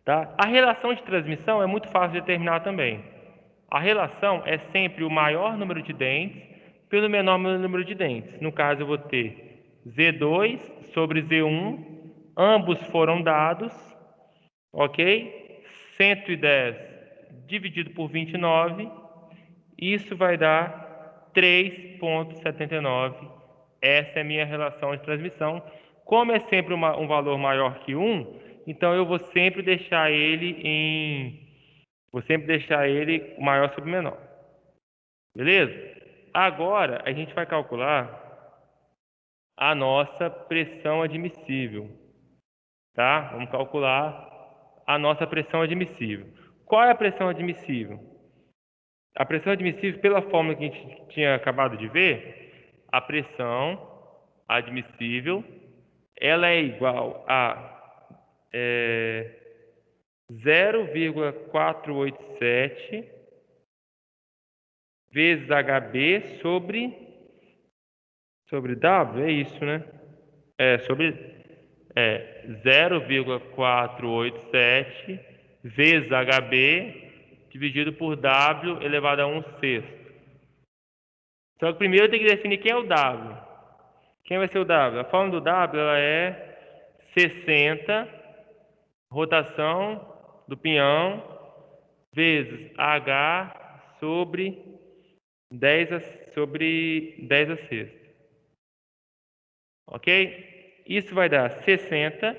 Tá? A relação de transmissão é muito fácil de determinar também. A relação é sempre o maior número de dentes pelo menor número de dentes. No caso, eu vou ter Z2 sobre Z1. Ambos foram dados. Ok? 110 dividido por 29. Isso vai dar 3,79. Essa é a minha relação de transmissão. Como é sempre um valor maior que 1, então eu vou sempre deixar ele maior sobre menor. Beleza? Agora a gente vai calcular a nossa pressão admissível. Tá? Vamos calcular a nossa pressão admissível. Qual é a pressão admissível? A pressão admissível, pela fórmula que a gente tinha acabado de ver, a pressão admissível, ela é igual a 0,487 vezes HB sobre W, é isso, né? Sobre 0,487 vezes HB dividido por W elevado a 1 sexto. Só que primeiro eu tenho que definir quem é o W. Quem vai ser o W? A forma do W ela é 60 rotação do pinhão vezes H sobre 10 a sexta. Ok? Isso vai dar 60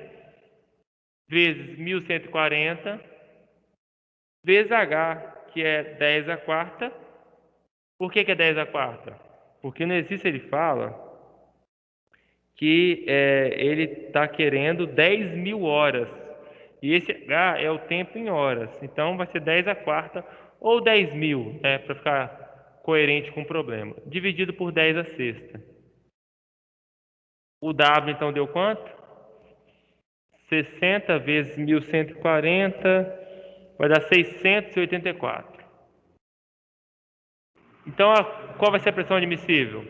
vezes 1140 vezes H, que é 10 a quarta. Por que é 10 a quarta? Porque no exercício ele fala que ele está querendo 10.000 horas. E esse H é o tempo em horas. Então vai ser 10 a quarta ou 10.000, para ficar coerente com o problema. Dividido por 10 a sexta. O W então deu quanto? 60 vezes 1140 vai dar 684. Então, qual vai ser a pressão admissível?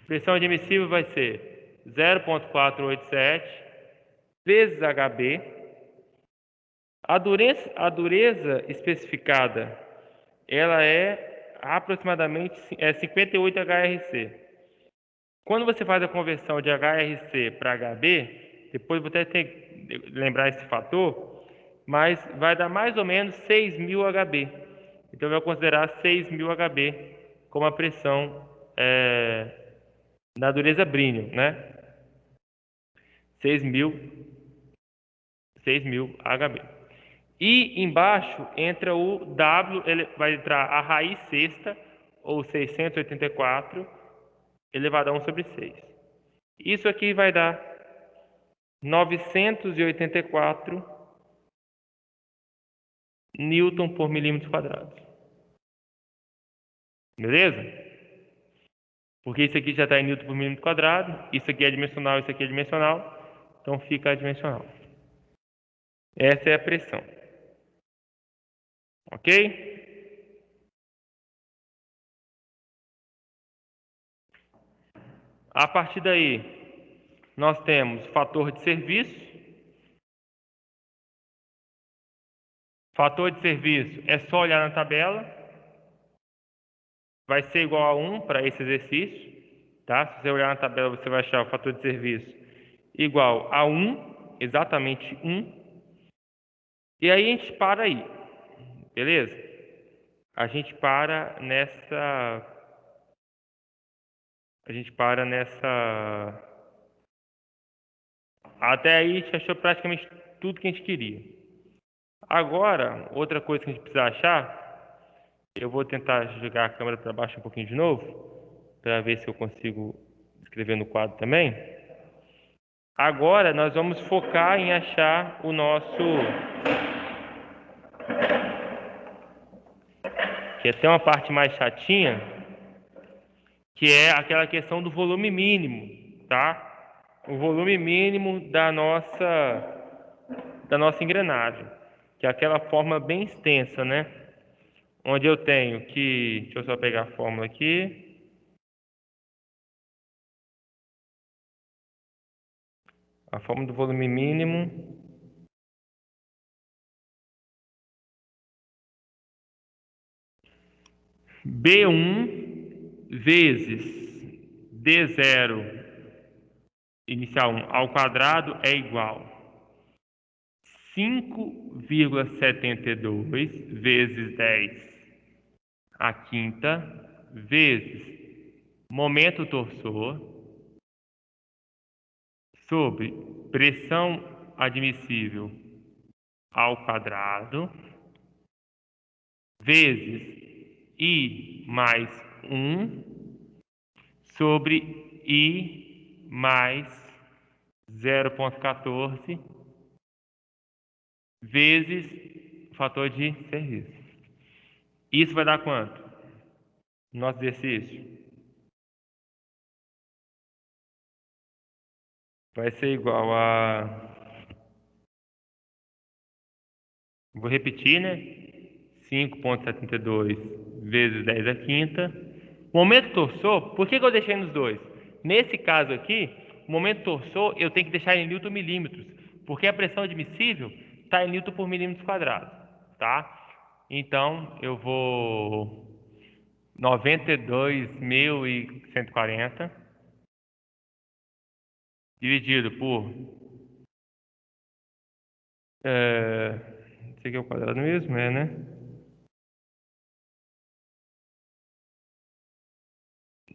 A pressão admissível vai ser 0,487 vezes HB. A dureza especificada ela é aproximadamente 58 HRC. Quando você faz a conversão de HRC para HB, depois você tem que lembrar esse fator, mas vai dar mais ou menos 6.000 HB. Então, vai considerar 6.000 HB como a pressão na dureza Brinell, né? 6.000 HB. E embaixo entra o W, ele vai entrar a raiz sexta, ou 684, elevado a 1 sobre 6. Isso aqui vai dar 984 newton por milímetro quadrado. Beleza? Porque isso aqui já está em newton por milímetro quadrado, isso aqui é dimensional, isso aqui é dimensional, então fica adimensional. Essa é a pressão. Ok? A partir daí, nós temos fator de serviço. Fator de serviço é só olhar na tabela. Vai ser igual a 1 para esse exercício. Tá? Se você olhar na tabela, você vai achar o fator de serviço igual a 1, exatamente 1. E aí a gente para aí. Beleza? A gente para nessa... Até aí a gente achou praticamente tudo que a gente queria. Agora, outra coisa que a gente precisa achar, eu vou tentar jogar a câmera para baixo um pouquinho de novo, para ver se eu consigo escrever no quadro também. Agora nós vamos focar em achar o nosso... que é até uma parte mais chatinha, que é aquela questão do volume mínimo, tá? O volume mínimo da nossa engrenagem, que é aquela forma bem extensa, né? Onde eu tenho que... Deixa eu só pegar a fórmula aqui. A fórmula do volume mínimo B1 vezes D0 inicial 1 ao quadrado é igual a 5,72 vezes 10 à quinta vezes momento torsor sobre pressão admissível ao quadrado vezes I mais 1 sobre I mais 0,14 vezes fator de serviço. Isso vai dar quanto? Nosso exercício vai ser igual a Vou repetir, né? 5,72 vezes 10 à quinta. O momento torsor, por que eu deixei nos dois? Nesse caso aqui, o momento torsor eu tenho que deixar em Newton milímetros, porque a pressão admissível está em Newton por milímetro quadrado, tá? Então, eu vou 92.140 dividido por... Esse aqui é o quadrado mesmo, né?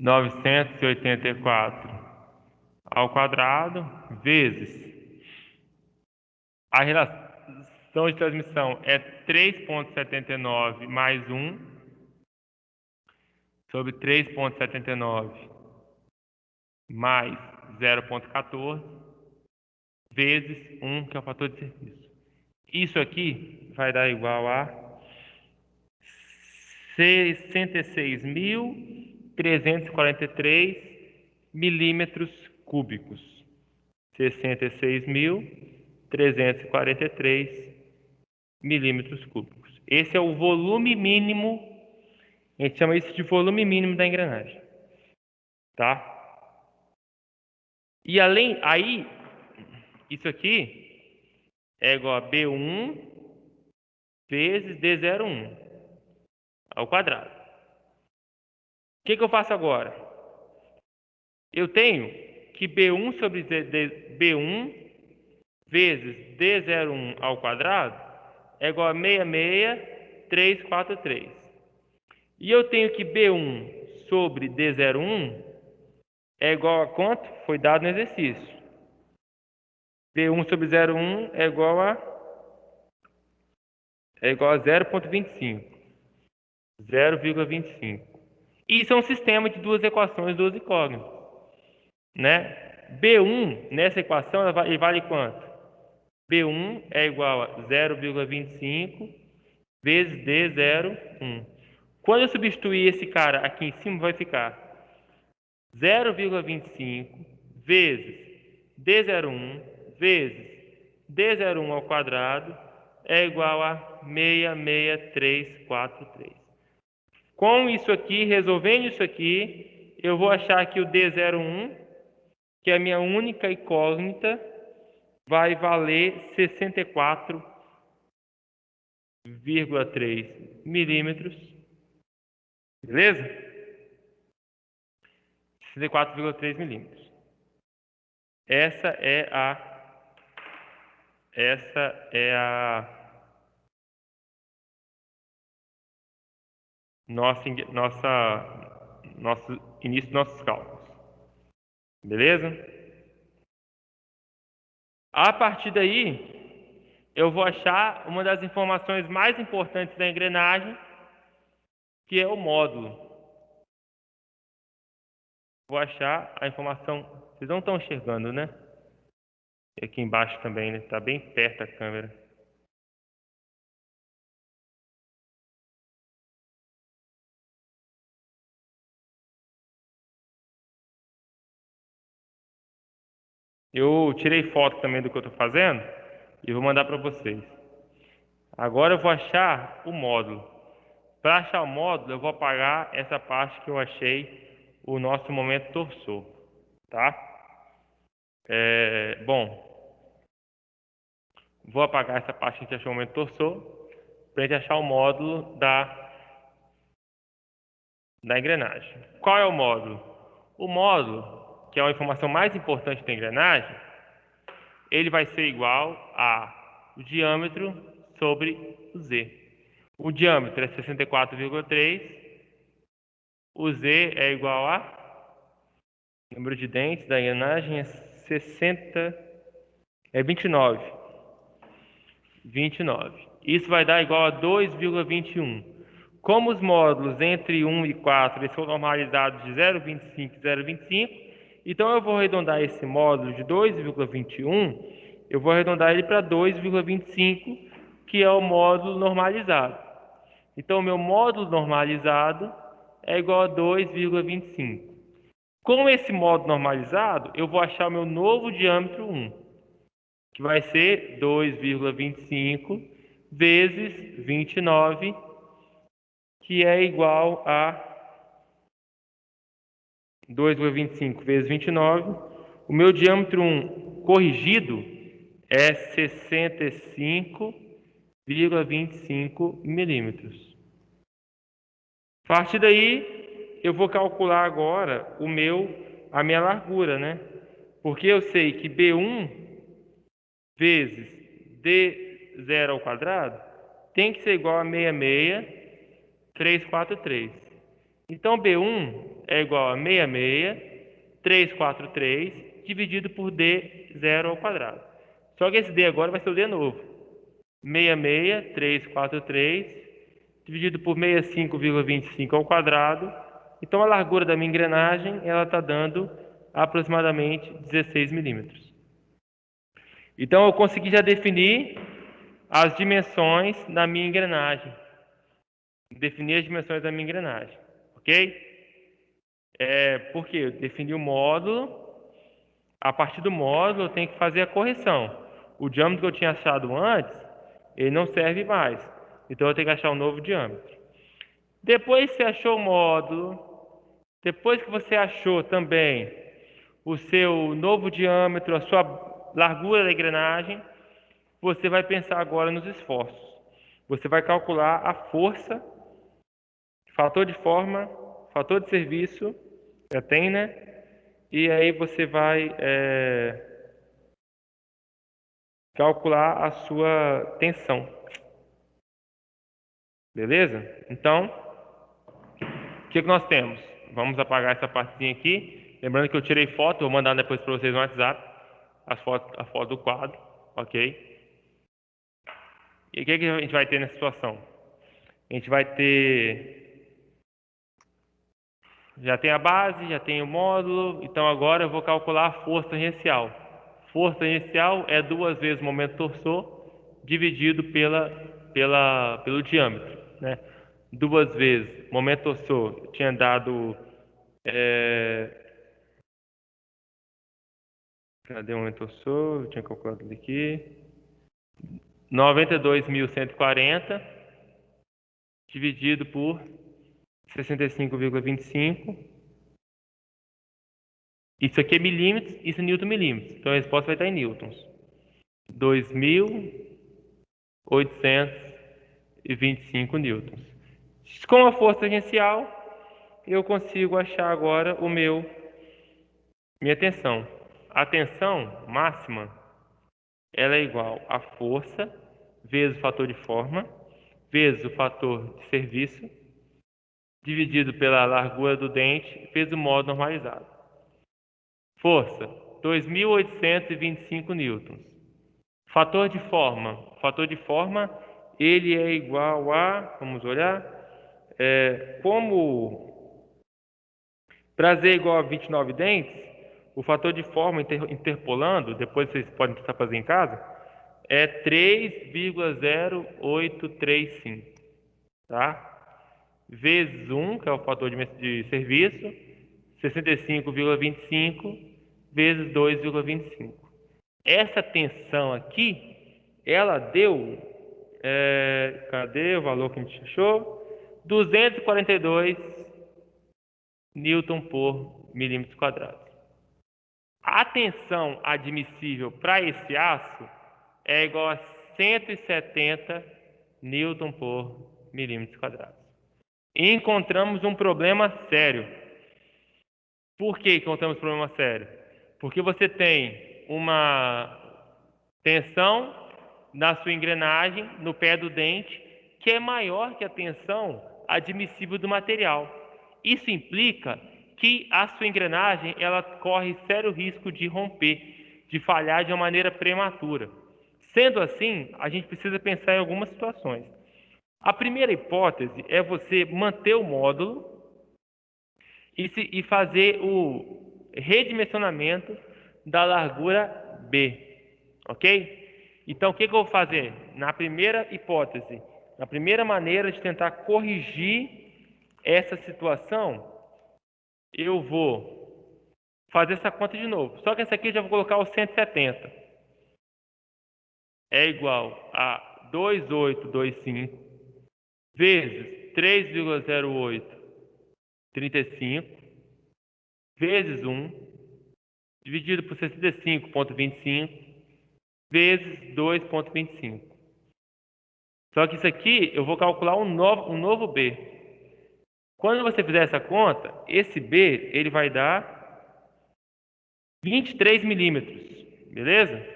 984 ao quadrado vezes a relação de transmissão é 3,79 mais 1 sobre 3,79 mais 0,14 vezes 1, que é o fator de serviço. Isso aqui vai dar igual a 66.343 milímetros cúbicos. 66.343 milímetros cúbicos. Esse é o volume mínimo, a gente chama isso de volume mínimo da engrenagem, tá? E aí, isso aqui é igual a B1 vezes D01 ao quadrado. O que eu faço agora? Eu tenho que B1 sobre B1 vezes D01 ao quadrado é igual a 66.343. E eu tenho que B1 sobre D01 é igual a quanto? Foi dado no exercício. B1 sobre 0,1 é igual a 0,25. 0,25. Isso é um sistema de duas equações, duas incógnitas, né? B1 nessa equação ele vale quanto? B1 é igual a 0,25 vezes D01. Quando eu substituir esse cara aqui em cima, vai ficar 0,25 vezes D01 vezes D01 ao quadrado é igual a 66.343. Com isso aqui, resolvendo isso aqui, eu vou achar que o D01, que é a minha única incógnita, vai valer 64,3 milímetros. Beleza? 64,3 milímetros. Essa é nosso início dos nossos cálculos. Beleza? A partir daí, eu vou achar uma das informações mais importantes da engrenagem, que é o módulo. Vou achar a informação... Vocês não estão enxergando, né? E aqui embaixo também, né? Está bem perto a câmera. Eu tirei foto também do que eu estou fazendo e vou mandar para vocês. Agora eu vou achar o módulo. Para achar o módulo, eu vou apagar essa parte que eu achei o nosso momento torsor, tá? Bom, vou apagar essa parte que a gente achou o momento torsor para a gente achar o módulo da engrenagem. Qual é o módulo? O módulo, que é a informação mais importante da engrenagem, ele vai ser igual a o diâmetro sobre o Z. O diâmetro é 64,3. O Z é igual a... O número de dentes da engrenagem é 29. 29. Isso vai dar igual a 2,21. Como os módulos entre 1 e 4 eles são normalizados de 0,25 e 0,25, então eu vou arredondar esse módulo de 2,21, eu vou arredondar ele para 2,25, que é o módulo normalizado. Então o meu módulo normalizado é igual a 2,25. Com esse módulo normalizado, eu vou achar o meu novo diâmetro 1, que vai ser 2,25 vezes 29, que é igual a 2,25 vezes 29. O meu diâmetro 1 corrigido é 65,25 milímetros. A partir daí, eu vou calcular agora a minha largura, né? Porque eu sei que B1 vezes D0 ao quadrado tem que ser igual a 66,343. Então, B1 é igual a 66,343 dividido por D0 ao quadrado. Só que esse D agora vai ser o D novo. 66,343 dividido por 65,25 ao quadrado. Então, a largura da minha engrenagem ela está dando aproximadamente 16 milímetros. Então, eu consegui já definir as dimensões da minha engrenagem. Definir as dimensões da minha engrenagem, ok? Porque eu defini o módulo. A partir do módulo, eu tenho que fazer a correção. O diâmetro que eu tinha achado antes, ele não serve mais. Então, eu tenho que achar um novo diâmetro. Depois que você achou o módulo, depois que você achou também o seu novo diâmetro, a sua largura da engrenagem, você vai pensar agora nos esforços. Você vai calcular a força, fator de forma, fator de serviço, já tem, né? E aí você vai calcular a sua tensão. Beleza? Então, o que nós temos? Vamos apagar essa partezinha aqui. Lembrando que eu tirei foto, vou mandar depois para vocês no WhatsApp a foto do quadro, ok? E o que a gente vai ter nessa situação? A gente vai ter... Já tem a base, já tem o módulo, então agora eu vou calcular a força tangencial. Força tangencial é 2 vezes o momento torsor dividido pelo diâmetro, né? 2 vezes momento torsor tinha dado... Cadê o momento torsor? Eu tinha calculado ele aqui. 92.140 dividido por 65,25. Isso aqui é milímetros, isso é newton milímetros. Então a resposta vai estar em newtons. 2.825 newtons. Com a força tangencial, eu consigo achar agora minha tensão. A tensão máxima ela é igual a força vezes o fator de forma vezes o fator de serviço dividido pela largura do dente vezes o modo normalizado. Força, 2.825 newtons. Fator de forma, ele é igual a, vamos olhar, como para Z igual a 29 dentes, o fator de forma interpolando, depois vocês podem tentar fazer em casa, é 3,0835, tá? Vezes 1, que é o fator de serviço, 65,25 vezes 2,25. Essa tensão aqui, ela deu, cadê o valor que a gente achou? 242 newton por milímetro quadrado. A tensão admissível para esse aço é igual a 170 newton por milímetro quadrado. E encontramos um problema sério. Por que encontramos um problema sério? Porque você tem uma tensão na sua engrenagem, no pé do dente, que é maior que a tensão admissível do material. Isso implica que a sua engrenagem ela corre sério risco de romper, de falhar de uma maneira prematura. Sendo assim, a gente precisa pensar em algumas situações. A primeira hipótese é você manter o módulo e fazer o redimensionamento da largura B, ok? Então, o que eu vou fazer? Na primeira hipótese, na primeira maneira de tentar corrigir essa situação, eu vou fazer essa conta de novo. Só que essa aqui eu já vou colocar o 170. É igual a 2825 vezes 3,0835 vezes 1 dividido por 65,25 vezes 2,25. Só que isso aqui eu vou calcular um novo B. Quando você fizer essa conta, esse B ele vai dar 23 milímetros, beleza?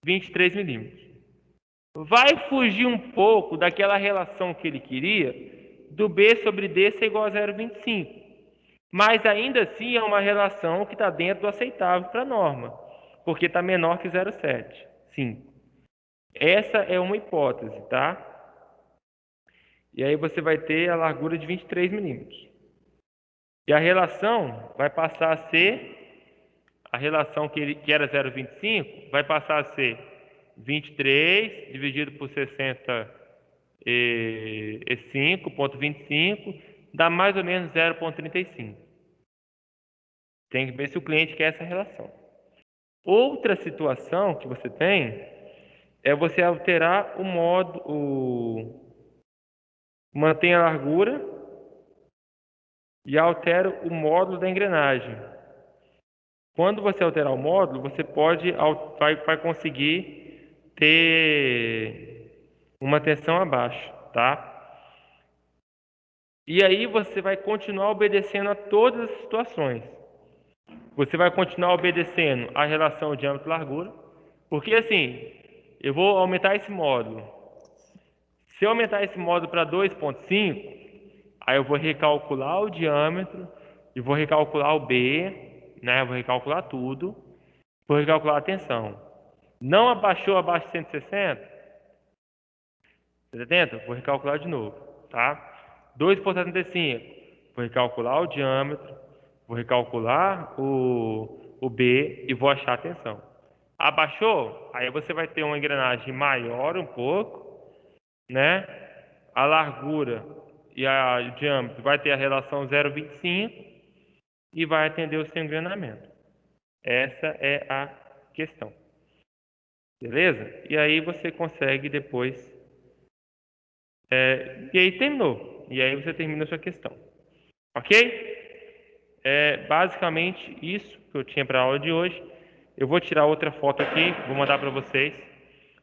23 milímetros. Vai fugir um pouco daquela relação que ele queria, do B sobre D ser igual a 0,25. Mas ainda assim é uma relação que está dentro do aceitável para a norma, porque está menor que 0,7. Sim. Essa é uma hipótese, tá? E aí você vai ter a largura de 23 milímetros. E a relação vai passar a ser, a relação que era 0,25, vai passar a ser 23 dividido por 65,25, dá mais ou menos 0,35. Tem que ver se o cliente quer essa relação. Outra situação que você tem é você alterar o modo, mantém a largura e altera o módulo da engrenagem. Quando você alterar o módulo, você vai conseguir ter uma tensão abaixo, tá? E aí você vai continuar obedecendo a todas as situações. Você vai continuar obedecendo a relação diâmetro-largura, porque assim, eu vou aumentar esse módulo. Se eu aumentar esse módulo para 2,5, aí eu vou recalcular o diâmetro e vou recalcular o B, né? Eu vou recalcular tudo, vou recalcular a tensão. Não abaixou abaixo de 160? 70? Vou recalcular de novo, tá? 2,75. Vou recalcular o diâmetro, vou recalcular o B e vou achar a tensão. Abaixou? Aí você vai ter uma engrenagem maior um pouco, né? A largura e o diâmetro vai ter a relação 0,25 e vai atender o seu engrenamento. Essa é a questão. Beleza? E aí você consegue depois... e aí terminou. E aí você termina a sua questão. Ok? Basicamente isso que eu tinha para a aula de hoje. Eu vou tirar outra foto aqui, vou mandar para vocês.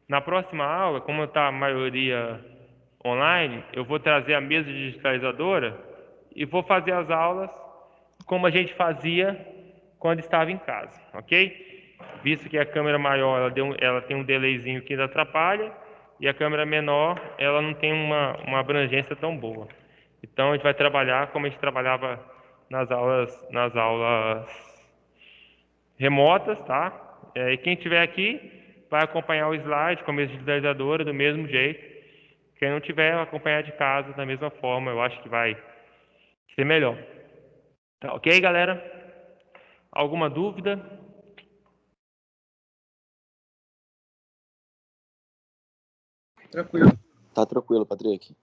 Na próxima aula, como está a maioria online, eu vou trazer a mesa digitalizadora e vou fazer as aulas como a gente fazia quando estava em casa, ok? Visto que a câmera maior ela tem um delayzinho que atrapalha e a câmera menor ela não tem uma abrangência tão boa. Então a gente vai trabalhar como a gente trabalhava nas aulas remotas, tá? E quem estiver aqui vai acompanhar o slide com a mesa digitalizadora do mesmo jeito. Quem não tiver, vai acompanhar de casa da mesma forma. Eu acho que vai ser melhor. Tá ok, galera? Alguma dúvida? Tranquilo. Tá tranquilo, Patrick.